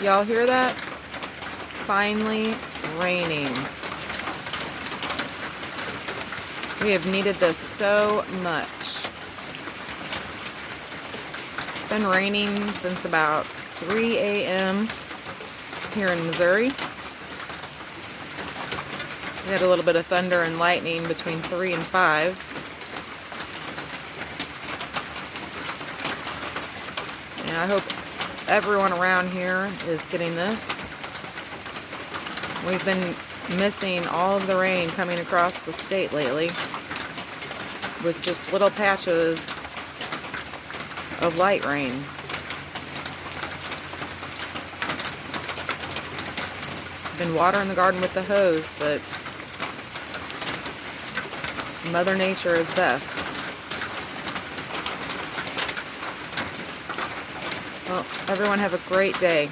Y'all hear that? Finally raining. We have needed this so much. It's been raining since about 3 a.m. here in Missouri. We had a little bit of thunder and lightning between 3 and 5. And I hope everyone around here is getting this. We've been missing all of the rain coming across the state lately, with just little patches of light rain. Been watering the garden with the hose, but Mother Nature is best. Well, everyone have a great day.